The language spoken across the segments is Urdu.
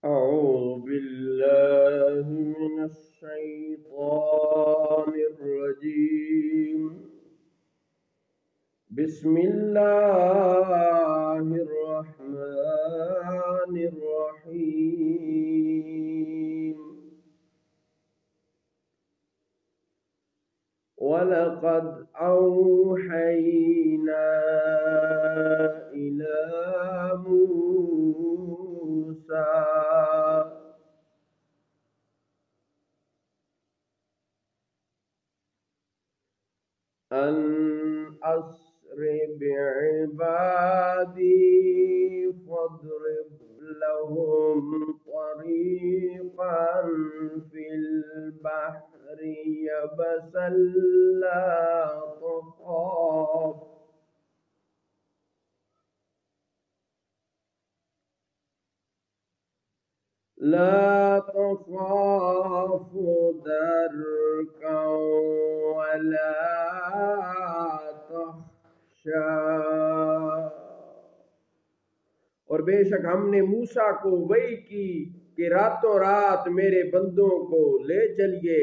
أعوذ بالله من الشيطان الرجيم. بسم الله الرحمن الرحيم. ولقد أوحينا إلى موسى أن أسر بعبادي فاضرب لهم طريقا في البحر يبسا لا تخاف دركا ولا تخشى. اور بے شک ہم نے موسیٰ کو وحی کی کہ راتوں رات میرے بندوں کو لے چلیے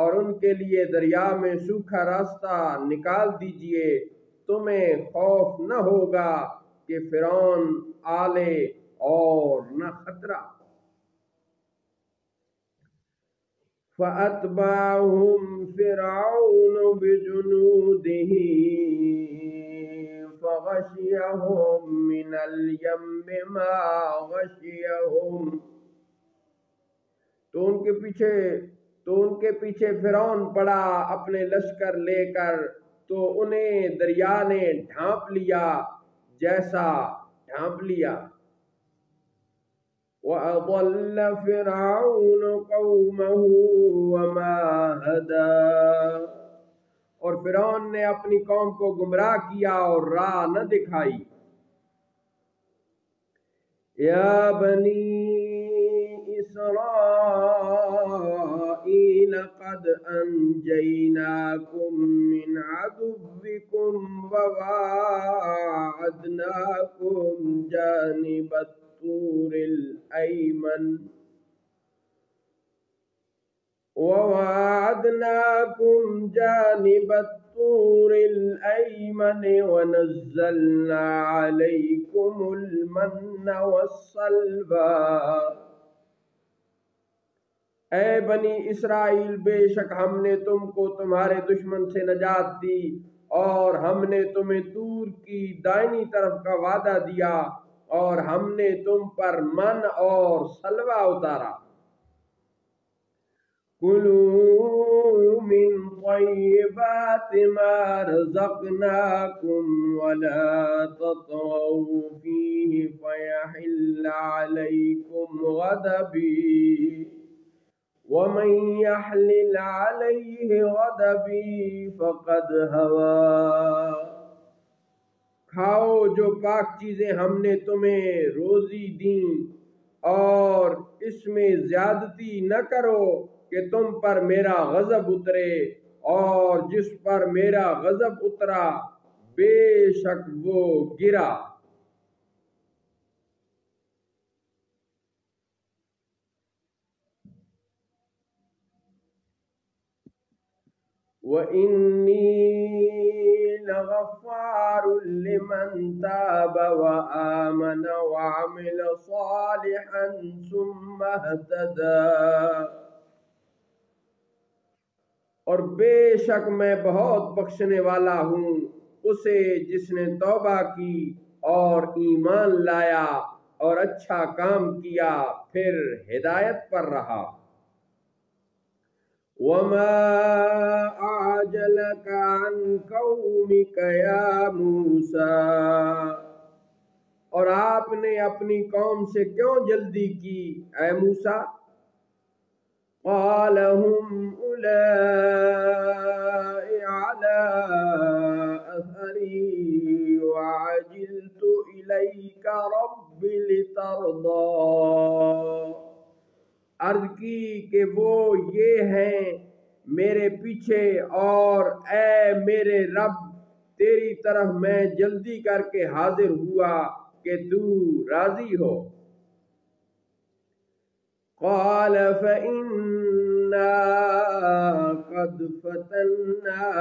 اور ان کے لیے دریا میں سوکھا راستہ نکال دیجئے. تمہیں خوف نہ ہوگا کہ فرعون آلے اور نہ خطرہ. فَأَتْبَعَهُمْ فِرْعَوْنُ بِجُنُودِهِ فَغَشِيَهُمْ مِنَ الْيَمِّ مَا غَشِيَهُمْ. تو ان کے پیچھے فرعون پڑا اپنے لشکر لے کر، تو انہیں دریا نے ڈھانپ لیا جیسا ڈھانپ لیا. وَأَضَلَّ فِرْعَوْنُ قَوْمَهُ وَمَا هَدَىٰ. اور فرعون نے اپنی قوم کو گمراہ کیا اور راہ نہ دکھائی. یا بنی اسرائیل قد انجیناکم من عدوکم وواعدناکم جانب الطور الأيمن ونزلنا عليكم المن والسلوى. اے بنی اسرائیل، بے شک ہم نے تم کو تمہارے دشمن سے نجات دی اور ہم نے تمہیں طور کی دائنی طرف کا وعدہ دیا اور ہم نے تم پر من اور سلوہ اتارا. کلوا من طیبات ما رزقناکم ولا تطغوا فیہ فیحل علیکم غضبی ومن یحلل علیہ غضبی فقد هوى. کھاؤ جو پاک چیزیں ہم نے تمہیں روزی دیں اور اس میں زیادتی نہ کرو کہ تم پر میرا غضب اترے، اور جس پر میرا غضب اترا بے شک وہ گرا. وَإِنِّي لَغَفَّارٌ لِمَنْ تَابَ وَآمَنَ وَعَمِلَ صَالِحًا ثُمَّ اهْتَدَىٰ. اور بے شک میں بہت بخشنے والا ہوں اسے جس نے توبہ کی اور ایمان لایا اور اچھا کام کیا پھر ہدایت پر رہا. وَمَا أَعْجَلَكَ عَنْ قَوْمِكَ يَا مُوسَىٰ. اور آپ نے اپنی قوم سے کیوں جلدی کی اے موسیٰ؟ قَالَ هُمْ أُولَاءِ عَلَىٰ أَثَرِي وَعَجِلْتُ إِلَيْكَ رَبِّ لِتَرْضَىٰ. عرض کی کہ وہ یہ ہیں میرے پیچھے، اور اے میرے رب تیری طرف میں جلدی کر کے حاضر ہوا کہ تو راضی ہو. قال فإنا قد فتنا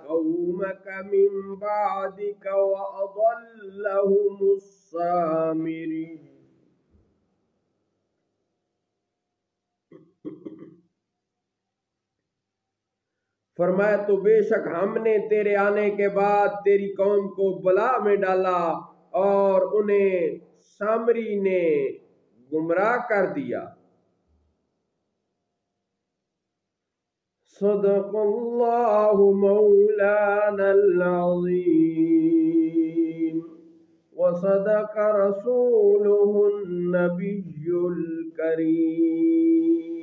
قومك من بعدك وأضلهم السامري۔ فرمایا تو بے شک ہم نے تیرے آنے کے بعد تیری قوم کو بلا میں ڈالا اور انہیں سامری نے گمراہ کر دیا۔ صدق اللہ مولانا العظیم وصدق رسولہ النبی الکریم۔